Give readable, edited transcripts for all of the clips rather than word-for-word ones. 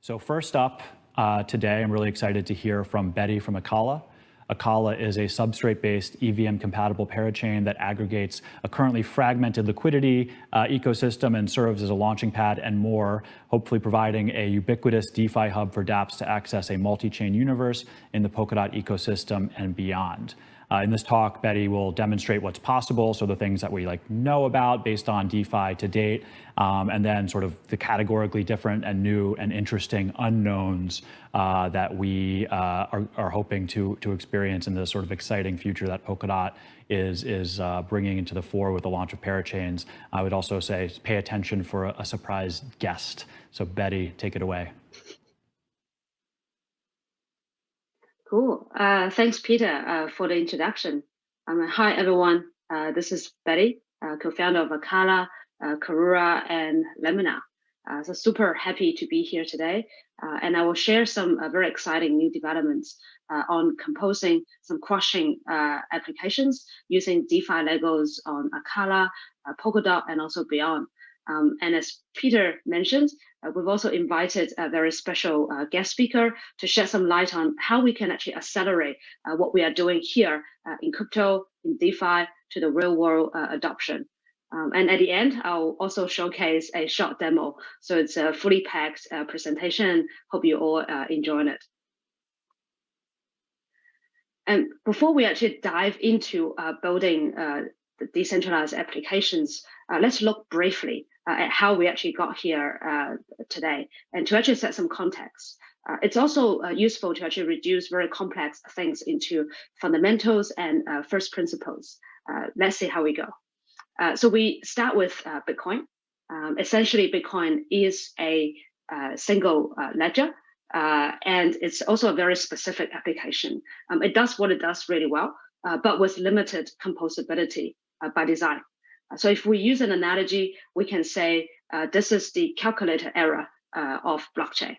So first up today, I'm really excited to hear from Betty from Acala. Acala is a substrate-based EVM-compatible parachain that aggregates a currently fragmented liquidity ecosystem and serves as a launching pad and more, hopefully providing a ubiquitous DeFi hub for DApps to access a multi-chain universe in the Polkadot ecosystem and beyond. In this talk, Betty will demonstrate what's possible, so the things that we know about based on DeFi to date, and then sort of the categorically different and new and interesting unknowns that we are hoping to experience in the sort of exciting future that Polkadot is bringing into the fore with the launch of parachains. I would also say pay attention for a surprise guest. So Betty, take it away. Cool. Thanks, Peter, for the introduction. Hi, everyone. This is Betty, co-founder of Acala, Karura, and Lemina. So super happy to be here today. And I will share some very exciting new developments on composing some crushing applications using DeFi Legos on Acala, Polkadot, and also beyond. And as Peter mentioned, we've also invited a very special guest speaker to shed some light on how we can actually accelerate what we are doing here in crypto, in DeFi, to the real world adoption. And at the end, I'll also showcase a short demo. So it's a fully packed presentation. Hope you all enjoy it. And before we actually dive into building the decentralized applications, let's look briefly at how we actually got here today, and to actually set some context. It's also useful to actually reduce very complex things into fundamentals and first principles. Let's see how we go. So we start with Bitcoin. Essentially, Bitcoin is a single ledger, and it's also a very specific application. It does what it does really well, but with limited composability by design. So if we use an analogy, we can say this is the calculator era of blockchain.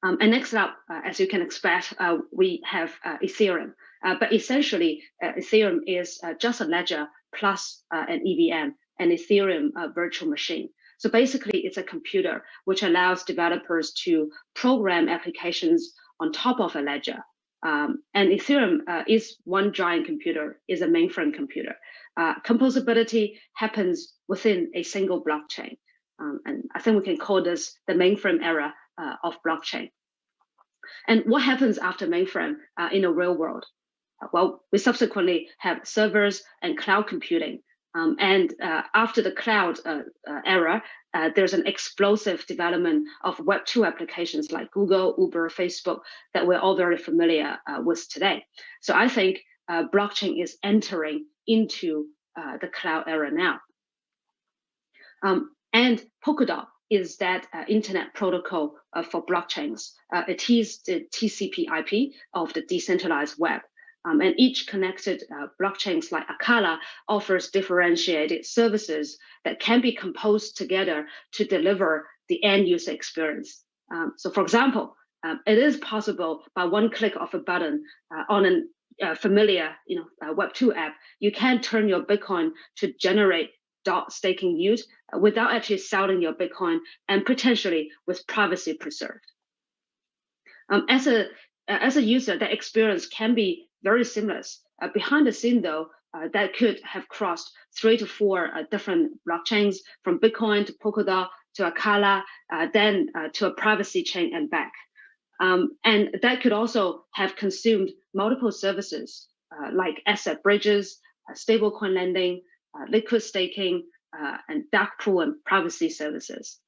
And next up, as you can expect, we have Ethereum. But essentially, Ethereum is just a ledger plus an EVM, an Ethereum virtual machine. So basically, it's a computer which allows developers to program applications on top of a ledger. And Ethereum is one giant computer, is a mainframe computer. Composability happens within a single blockchain. And I think we can call this the mainframe era of blockchain. And what happens after mainframe in the real world? Well, we subsequently have servers and cloud computing. And after the cloud era, there's an explosive development of Web 2 applications like Google, Uber, Facebook that we're all very familiar with today. So I think blockchain is entering into the cloud era now. And Polkadot is that internet protocol for blockchains. It is the TCP/IP of the decentralized web. And each connected blockchains like Acala offers differentiated services that can be composed together to deliver the end user experience. So for example, it is possible by one click of a button on a familiar Web 2 app, you can turn your Bitcoin to generate dot staking yield without actually selling your Bitcoin and potentially with privacy preserved. As a user, that experience can be very seamless. Behind the scene, though, that could have crossed 3 to 4 different blockchains, from Bitcoin to Polkadot to Acala, then to a privacy chain and back. And that could also have consumed multiple services like asset bridges, stablecoin lending, liquid staking, and dark pool and privacy services.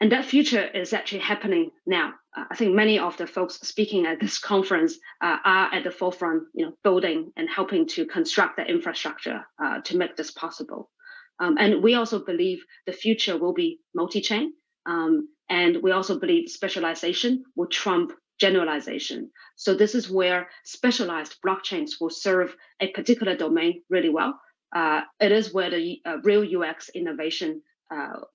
And that future is actually happening now. I think many of the folks speaking at this conference are at the forefront, building and helping to construct the infrastructure to make this possible. And we also believe the future will be multi-chain. And we also believe specialization will trump generalization. So this is where specialized blockchains will serve a particular domain really well. It is where the real UX innovation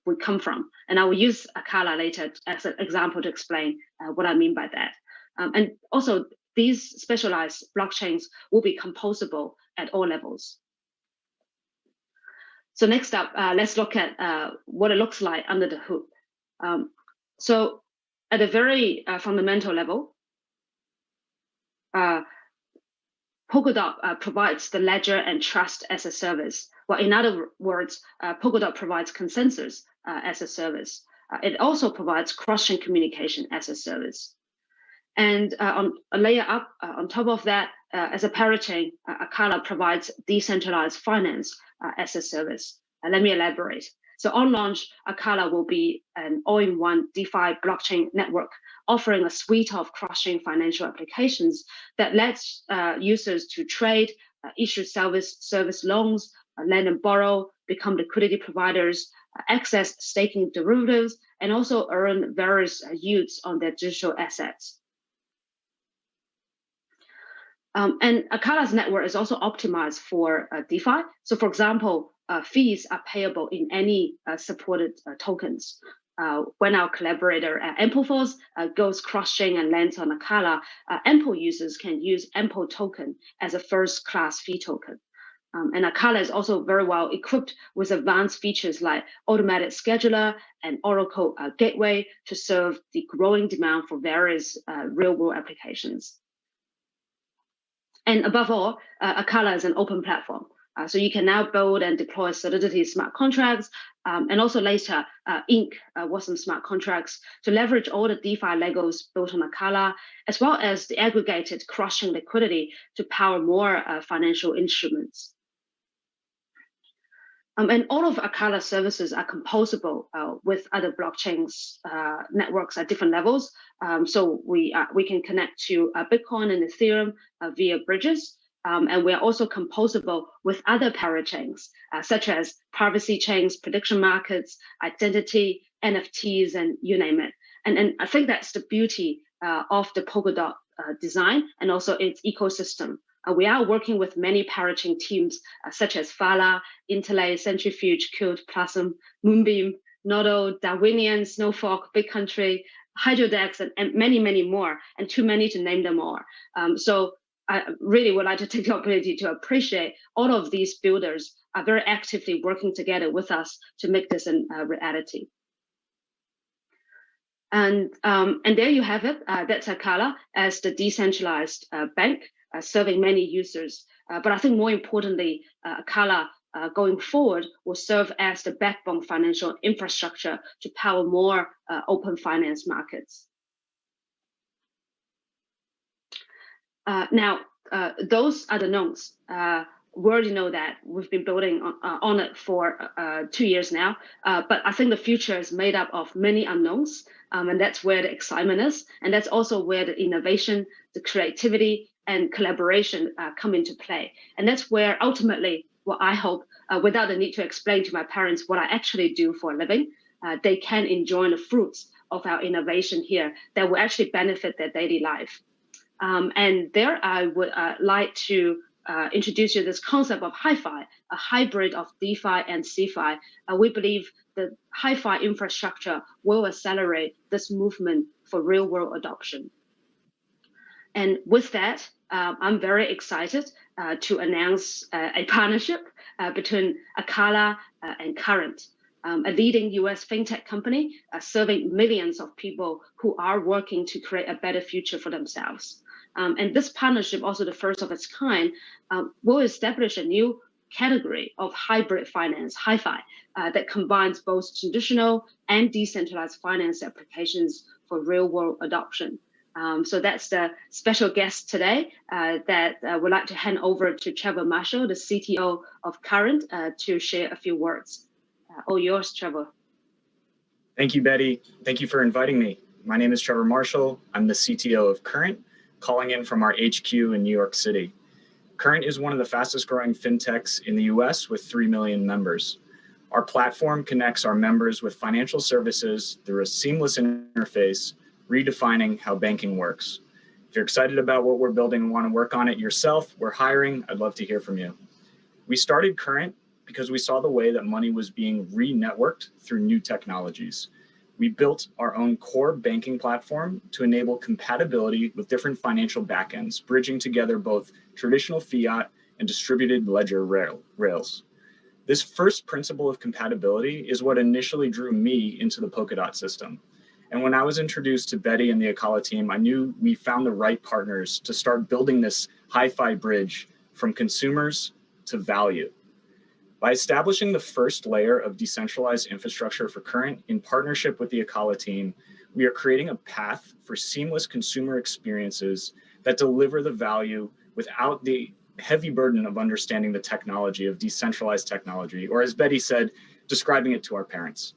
would come from. And I will use Acala later as an example to explain what I mean by that. And also, these specialized blockchains will be composable at all levels. So next up, let's look at what it looks like under the hood. So at a very fundamental level, Polkadot provides the ledger and trust as a service. Well, in other words, Polkadot provides consensus as a service. It also provides cross-chain communication as a service. And on a layer up, on top of that, as a parachain, Acala provides decentralized finance as a service. Let me elaborate. So on launch, Acala will be an all-in-one DeFi blockchain network, offering a suite of cross-chain financial applications that lets users to trade, issue service loans, lend and borrow, become liquidity providers, access staking derivatives, and also earn various yields on their digital assets. And Acala's network is also optimized for DeFi. So for example, fees are payable in any supported tokens. When our collaborator Ampleforce goes cross-chain and lands on Acala, Ample users can use Ample token as a first-class fee token. And Acala is also very well equipped with advanced features like automatic scheduler and Oracle gateway to serve the growing demand for various real-world applications. And above all, Acala is an open platform. So you can now build and deploy Solidity smart contracts, and also later ink Wasm smart contracts to leverage all the DeFi Legos built on Acala, as well as the aggregated cross-chain liquidity to power more financial instruments. And all of Acala services are composable with other blockchains networks at different levels. So we can connect to Bitcoin and Ethereum via bridges. And we are also composable with other parachains, such as privacy chains, prediction markets, identity, NFTs, and you name it. And I think that's the beauty of the Polkadot design and also its ecosystem. We are working with many parachain teams, such as Fala, Interlay, Centrifuge, Qt, Plasm, Moonbeam, Nodo, Darwinian, Snowfork, Big Country, Hydrodex, and many, many more, and too many to name them all. So I really would like to take the opportunity to appreciate all of these builders are very actively working together with us to make this a reality. And there you have it. That's Acala as the decentralized bank serving many users. But I think more importantly, Acala going forward will serve as the backbone financial infrastructure to power more open finance markets. Now, those are the knowns. We already know that we've been building on it for 2 years now, but I think the future is made up of many unknowns, and that's where the excitement is, and that's also where the innovation, the creativity, and collaboration come into play. And that's where ultimately, what I hope, without the need to explain to my parents what I actually do for a living, they can enjoy the fruits of our innovation here that will actually benefit their daily life. And there I would like to introduce you this concept of hi-fi, a hybrid of DeFi and CeFi. We believe the hi-fi infrastructure will accelerate this movement for real-world adoption. And with that, I'm very excited to announce a partnership between Acala and Current, a leading US fintech company serving millions of people who are working to create a better future for themselves. And this partnership, also the first of its kind, will establish a new category of hybrid finance, hi-fi, that combines both traditional and decentralized finance applications for real-world adoption. So that's the special guest today that would like to hand over to Trevor Marshall, the CTO of Current, to share a few words. All yours, Trevor. Thank you, Betty. Thank you for inviting me. My name is Trevor Marshall. I'm the CTO of Current, calling in from our HQ in New York City. Current is one of the fastest growing fintechs in the US with 3 million members. Our platform connects our members with financial services through a seamless interface, redefining how banking works. If you're excited about what we're building and want to work on it yourself, we're hiring. I'd love to hear from you. We started Current because we saw the way that money was being re-networked through new technologies. We built our own core banking platform to enable compatibility with different financial backends, bridging together both traditional fiat and distributed ledger rails. This first principle of compatibility is what initially drew me into the Polkadot system. And when I was introduced to Betty and the Acala team, I knew we found the right partners to start building this hi-fi bridge from consumers to value. By establishing the first layer of decentralized infrastructure for Current in partnership with the Acala team, we are creating a path for seamless consumer experiences that deliver the value without the heavy burden of understanding the technology of decentralized technology, or as Betty said, describing it to our parents.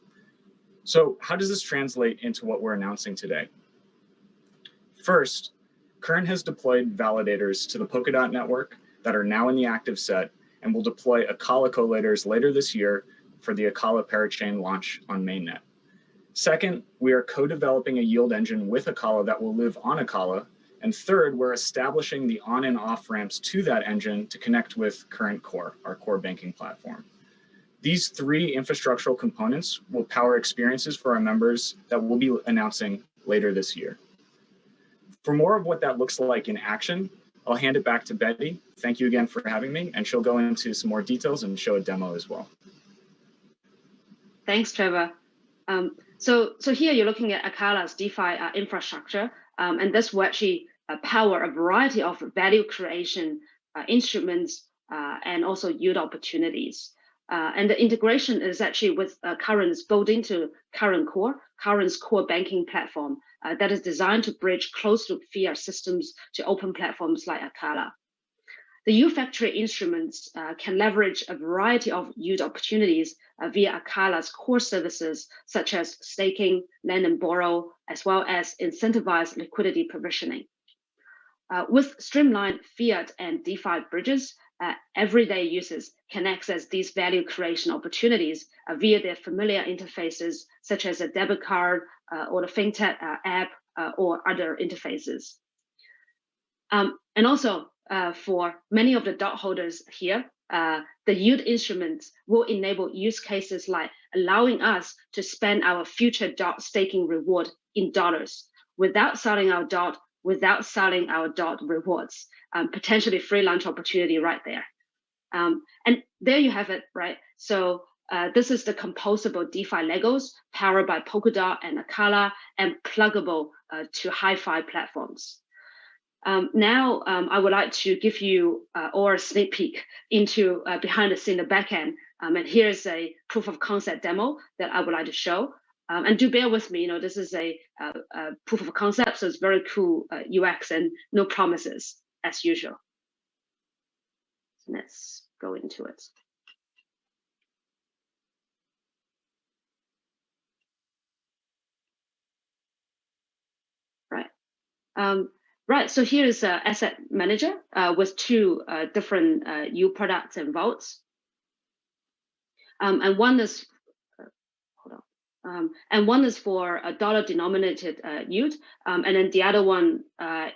So how does this translate into what we're announcing today? First, Current has deployed validators to the Polkadot network that are now in the active set and will deploy Acala collators later this year for the Acala parachain launch on mainnet. Second, we are co-developing a yield engine with Acala that will live on Acala. And third, we're establishing the on and off ramps to that engine to connect with Current Core, our core banking platform. These three infrastructural components will power experiences for our members that we'll be announcing later this year. For more of what that looks like in action, I'll hand it back to Betty. Thank you again for having me, and she'll go into some more details and show a demo as well. Thanks, Trevor. So here you're looking at Acala's DeFi infrastructure, and this will actually power a variety of value creation instruments and also yield opportunities. And the integration is actually with Current's built into Current's core banking platform that is designed to bridge closed-loop fiat systems to open platforms like Acala. The U-Factory instruments can leverage a variety of yield opportunities via Acala's core services, such as staking, lend and borrow, as well as incentivized liquidity provisioning. With streamlined fiat and DeFi bridges, everyday users can access these value creation opportunities via their familiar interfaces, such as a debit card or the FinTech app or other interfaces. And also, for many of the DOT holders here, the yield instruments will enable use cases like allowing us to spend our future DOT staking reward in dollars without selling our DOT, without selling our DOT rewards, potentially free lunch opportunity right there. And there you have it, right? So this is the composable DeFi Legos powered by Polkadot and Acala and pluggable to hi-fi platforms. Now, I would like to give you a sneak peek into behind the scene, the backend. And here's a proof of concept demo that I would like to show. And do bear with me, this is a proof of concept, so it's very cool UX and no promises as usual. So let's go into it. Right. Right, so here is an asset manager with two different yield products and vaults. And one is, and one is for a dollar-denominated yield, and then the other one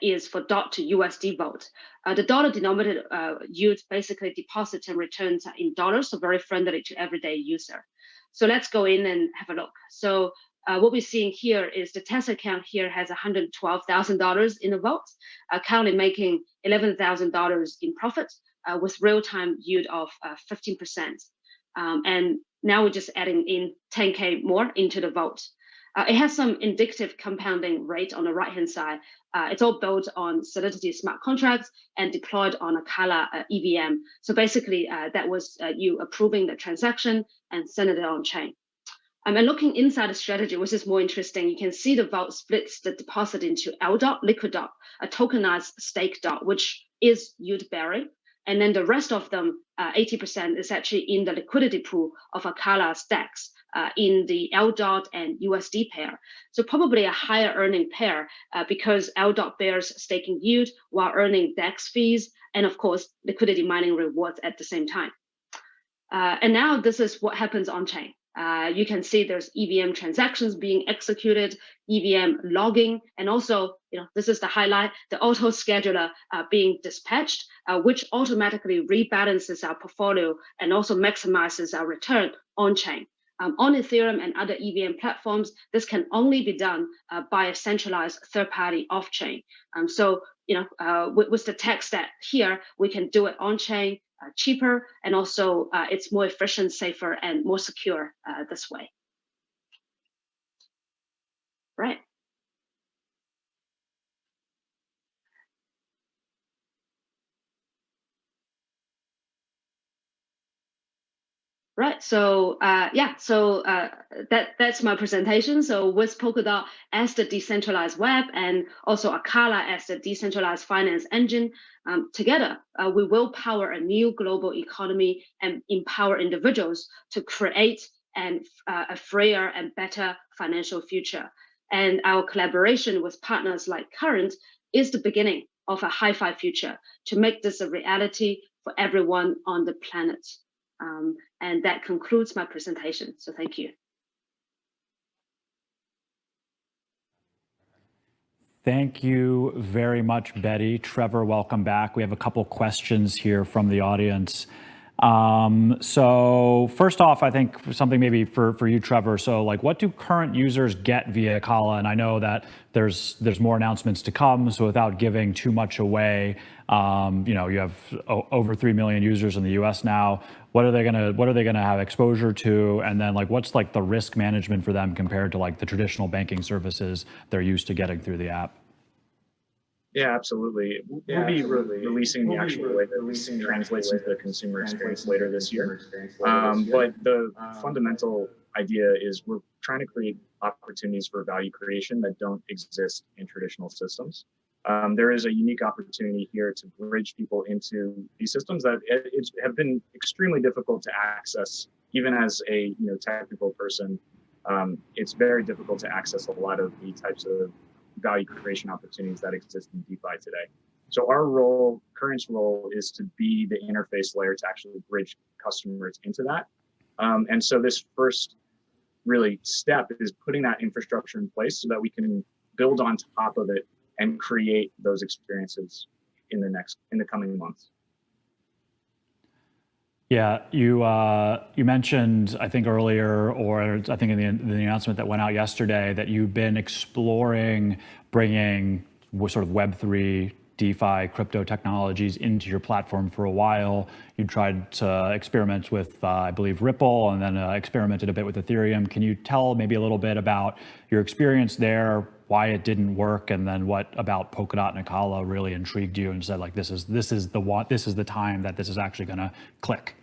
is for DOT to USD vault. The dollar-denominated yield basically deposits and returns in dollars, so very friendly to everyday user. So let's go in and have a look. So what we're seeing here is the test account here has $112,000 in the vault, currently making $11,000 in profit with real-time yield of 15%. And now we're just adding in 10K more into the vault. It has some indicative compounding rate on the right-hand side. It's all built on Solidity smart contracts and deployed on Acala EVM. So basically, that was you approving the transaction and sending it on chain. And looking inside the strategy, which is more interesting, you can see the vault splits the deposit into LDOT, liquid DOT, a tokenized stake DOT, which is yield bearing. And then the rest of them, 80% is actually in the liquidity pool of Acala stacks in the LDOT and USD pair. So probably a higher earning pair because LDOT bears staking yield while earning DEX fees and of course, liquidity mining rewards at the same time. And now this is what happens on chain. You can see there's EVM transactions being executed, EVM logging, and also, this is the highlight, the auto scheduler being dispatched, which automatically rebalances our portfolio and also maximizes our return on chain. On Ethereum and other EVM platforms, this can only be done by a centralized third-party off-chain. So, with the tech stack here, we can do it on-chain, cheaper, and also it's more efficient, safer, and more secure this way. Right. Right. So that's my presentation. So with Polkadot as the decentralized web and also Acala as the decentralized finance engine, together we will power a new global economy and empower individuals to create a freer and better financial future. And our collaboration with partners like Current is the beginning of a hi-fi future to make this a reality for everyone on the planet. And that concludes my presentation. So thank you. Thank you very much, Betty. Trevor, welcome back. We have a couple questions here from the audience. So first off, I think something maybe for you, Trevor. So like, what do current users get via Acala? And I know that there's more announcements to come. So without giving too much away, you have over 3 million users in the U.S. now. What are they gonna have exposure to? And then like, what's like the risk management for them compared to like the traditional banking services they're used to getting through the app? Yeah, absolutely. We'll be releasing the actual way that this translates into the consumer experience later this year. But the fundamental idea is we're trying to create opportunities for value creation that don't exist in traditional systems. There is a unique opportunity here to bridge people into these systems that have been extremely difficult to access, even as a technical person. It's very difficult to access a lot of the types of value creation opportunities that exist in DeFi today. So our role, Current's role, is to be the interface layer to actually bridge customers into that. And so this first really step is putting that infrastructure in place so that we can build on top of it and create those experiences in the coming months. Yeah, you mentioned, I think earlier, or I think in the announcement that went out yesterday, that you've been exploring bringing sort of Web3, DeFi, crypto technologies into your platform for a while. You tried to experiment with, I believe, Ripple, and then experimented a bit with Ethereum. Can you tell maybe a little bit about your experience there, why it didn't work, and then what about Polkadot and Acala really intrigued you and said like, this is the time that this is actually going to click?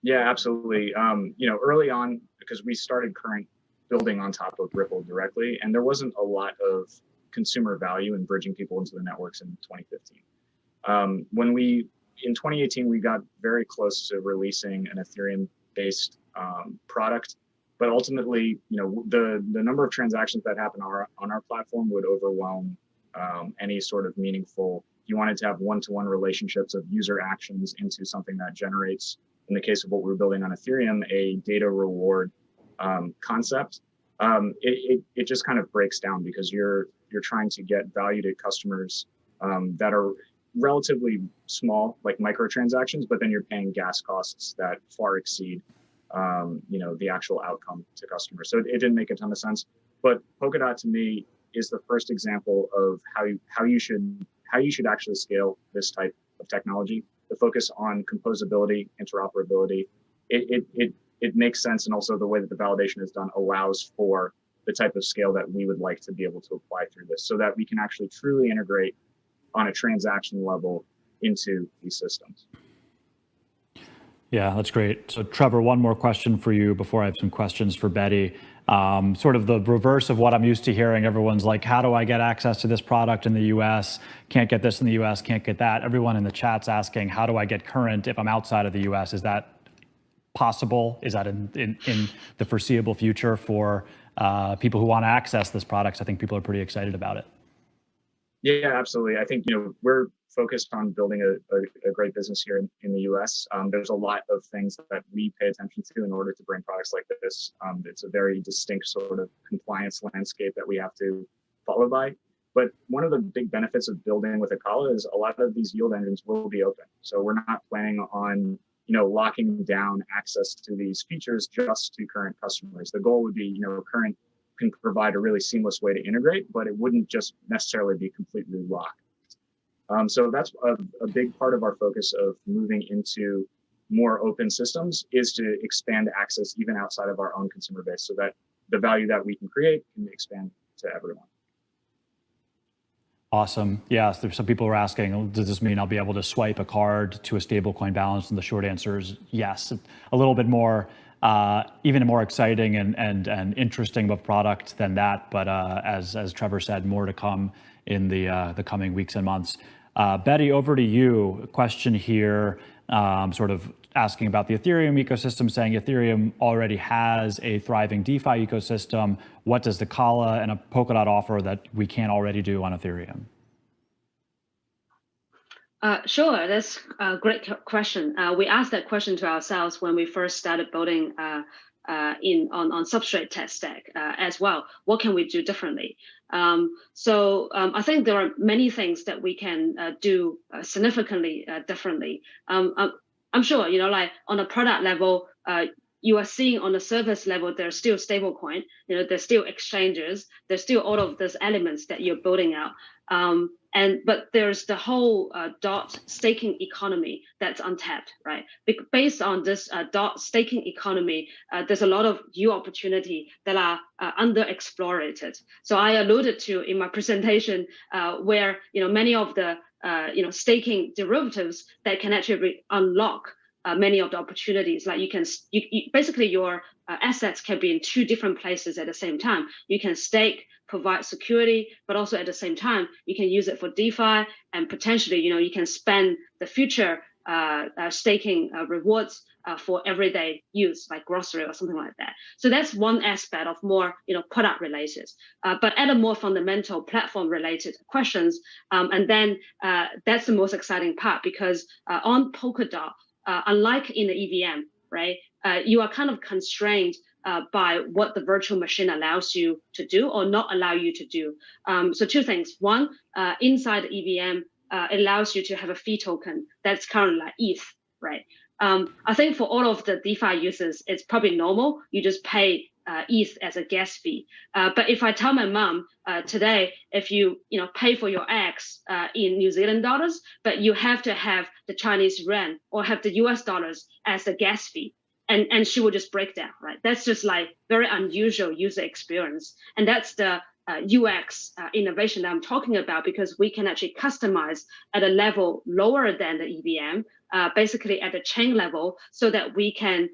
Yeah, absolutely. Early on, because we started Current building on top of Ripple directly, and there wasn't a lot of consumer value in bridging people into the networks in 2015. In 2018, we got very close to releasing an Ethereum-based product, but ultimately, the number of transactions that happen on our platform would overwhelm any sort of meaningful. If you wanted to have one-to-one relationships of user actions into something that generates, in the case of what we're building on Ethereum, a data reward concept, it just kind of breaks down because you're trying to get value to customers that are relatively small, like microtransactions, but then you're paying gas costs that far exceed the actual outcome to customers. So it didn't make a ton of sense. But Polkadot to me is the first example of how you should actually scale this type of technology. The focus on composability, interoperability, it makes sense, and also the way that the validation is done allows for the type of scale that we would like to be able to apply through this, so that we can actually truly integrate on a transaction level into these systems. Yeah, that's great. So Trevor, one more question for you before I have some questions for Betty. Sort of the reverse of what I'm used to hearing. Everyone's like, how do I get access to this product in the US? Can't get this in the US, can't get that. Everyone in the chat's asking, how do I get Current if I'm outside of the US? Is that possible? Is that in the foreseeable future for people who want to access this product? I think people are pretty excited about it. Yeah, absolutely. I think we're focused on building a great business here in the US. There's a lot of things that we pay attention to in order to bring products like this. It's a very distinct sort of compliance landscape that we have to follow by. But one of the big benefits of building with Acala is a lot of these yield engines will be open. So we're not planning on locking down access to these features just to current customers. The goal would be, Current can provide a really seamless way to integrate, but it wouldn't just necessarily be completely locked. So that's a big part of our focus of moving into more open systems is to expand access even outside of our own consumer base so that the value that we can create can expand to everyone. Awesome. Yeah, so some people are asking, does this mean I'll be able to swipe a card to a stablecoin balance? And the short answer is yes. A little bit more, even more exciting and interesting of a product than that. But as Trevor said, more to come in the coming weeks and months. Betty, over to you. A question here, sort of asking about the Ethereum ecosystem, saying Ethereum already has a thriving DeFi ecosystem. What does the Acala and a Polkadot offer that we can't already do on Ethereum? Sure, that's a great question. We asked that question to ourselves when we first started building on substrate test stack as well. What can we do differently? I think there are many things that we can do significantly differently. I'm sure, like on a product level, you are seeing on the surface level, there's still stablecoin, there's still exchanges, there's still all of those elements that you're building out. But there's the whole dot staking economy that's untapped, right? Based on this dot staking economy, there's a lot of new opportunity that are underexplored. So I alluded to in my presentation where many of the staking derivatives that can actually unlock many of the opportunities. Like you basically your assets can be in two different places at the same time. You can stake, provide security, but also at the same time, you can use it for DeFi, and potentially, you can spend the future staking rewards for everyday use, like grocery or something like that. So that's one aspect of more, product related. But at a more fundamental platform related questions, and then that's the most exciting part because on Polkadot, unlike in the EVM, right, you are kind of constrained by what the virtual machine allows you to do or not allow you to do. So two things. One, inside the EVM, it allows you to have a fee token that's currently like ETH, right? I think for all of the DeFi users, it's probably normal. You just pay ETH as a gas fee. But if I tell my mom today, if you pay for your eggs in New Zealand dollars, but you have to have the Chinese yuan or have the US dollars as the gas fee, and she will just break down, right? That's just like very unusual user experience. And that's the UX innovation that I'm talking about, because we can actually customize at a level lower than the EVM, basically at the chain level, so that we can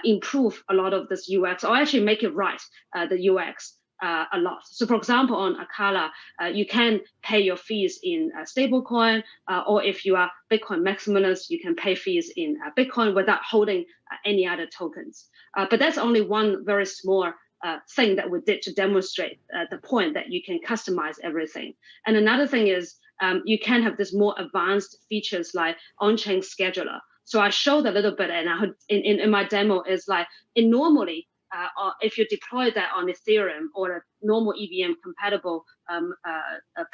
improve a lot of this UX, or actually make it right, the UX a lot. So for example, on Acala, you can pay your fees in stablecoin, or if you are Bitcoin maximalist, you can pay fees in Bitcoin without holding any other tokens. But that's only one very small thing that we did to demonstrate the point that you can customize everything. And another thing is you can have this more advanced features like on-chain scheduler. So I showed a little bit, and in my demo is like, normally, if you deploy that on Ethereum or a normal EVM compatible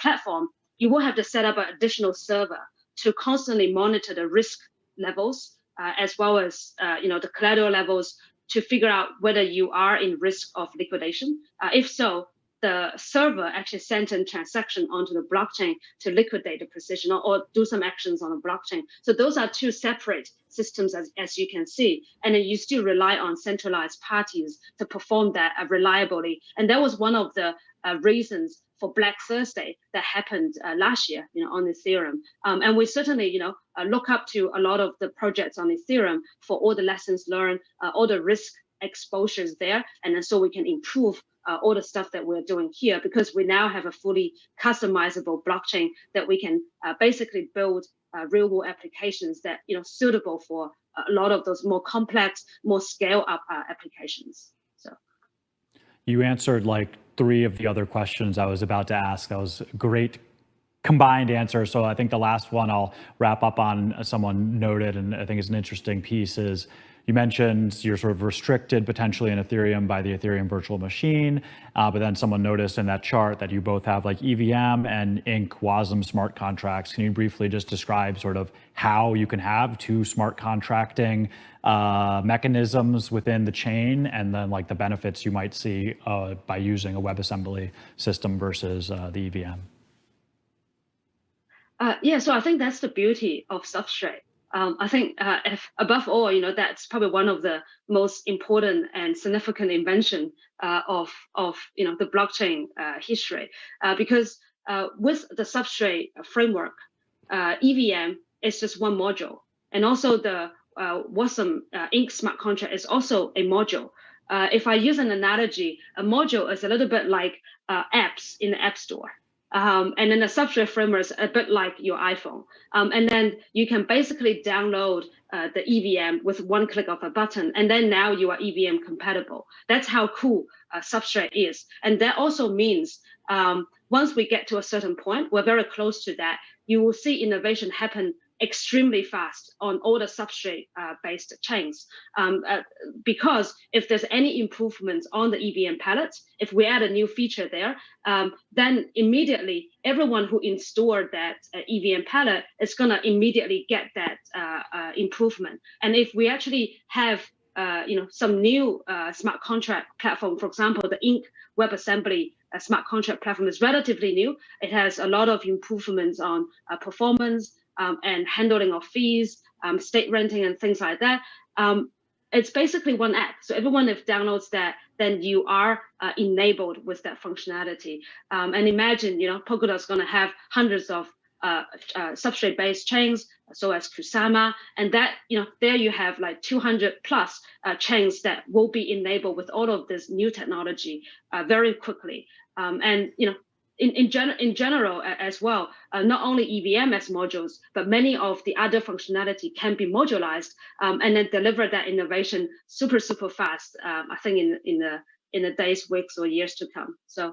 platform, you will have to set up an additional server to constantly monitor the risk levels as well as the collateral levels to figure out whether you are in risk of liquidation. If so, the server actually sent a transaction onto the blockchain to liquidate the position or do some actions on the blockchain. So those are two separate systems, as you can see. And then you still rely on centralized parties to perform that reliably. And that was one of the reasons for Black Thursday that happened last year, on Ethereum. And we certainly, look up to a lot of the projects on Ethereum for all the lessons learned, all the risk exposures there, and then so we can improve all the stuff that we're doing here, because we now have a fully customizable blockchain that we can basically build real world applications that suitable for a lot of those more complex, more scale up applications. So you answered like 3 of the other questions I was about to ask. That was a great combined answer. So I think the last one I'll wrap up on, someone noted, and I think is an interesting piece, is you mentioned you're sort of restricted potentially in Ethereum by the Ethereum virtual machine, but then someone noticed in that chart that you both have like EVM and Inc. WASM smart contracts. Can you briefly just describe sort of how you can have 2 smart contracting mechanisms within the chain, and then like the benefits you might see by using a WebAssembly system versus the EVM? Yeah, so I think that's the beauty of substrate. I think if, above all, that's probably one of the most important and significant invention of the blockchain history, because with the substrate framework, EVM is just one module, and also the Wasm Inc. smart contract is also a module. If I use an analogy, a module is a little bit like apps in the App Store. And then the substrate framework is a bit like your iPhone. And then you can basically download the EVM with one click of a button, and then now you are EVM compatible. That's how cool substrate is. And that also means once we get to a certain point, we're very close to that, you will see innovation happen extremely fast on all the substrate-based chains. Because if there's any improvements on the EVM palettes, if we add a new feature there, then immediately everyone who installed that EVM palette is going to immediately get that improvement. And if we actually have some new smart contract platform, for example, the Inc. WebAssembly smart contract platform is relatively new. It has a lot of improvements on performance, and handling of fees, state renting, and things like that. It's basically one app. So everyone, if downloads that, then you are enabled with that functionality. And imagine, Polkadot's going to have hundreds of substrate-based chains, so as Kusama, and that, there you have like 200 plus chains that will be enabled with all of this new technology very quickly. And in general as well, not only EVM as modules, but many of the other functionality can be modularized and then deliver that innovation super fast. I think in the days, weeks, or years to come. So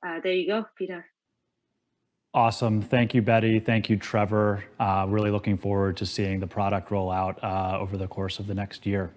there you go, Peter. Awesome. Thank you, Betty. Thank you, Trevor. Really looking forward to seeing the product roll out over the course of the next year.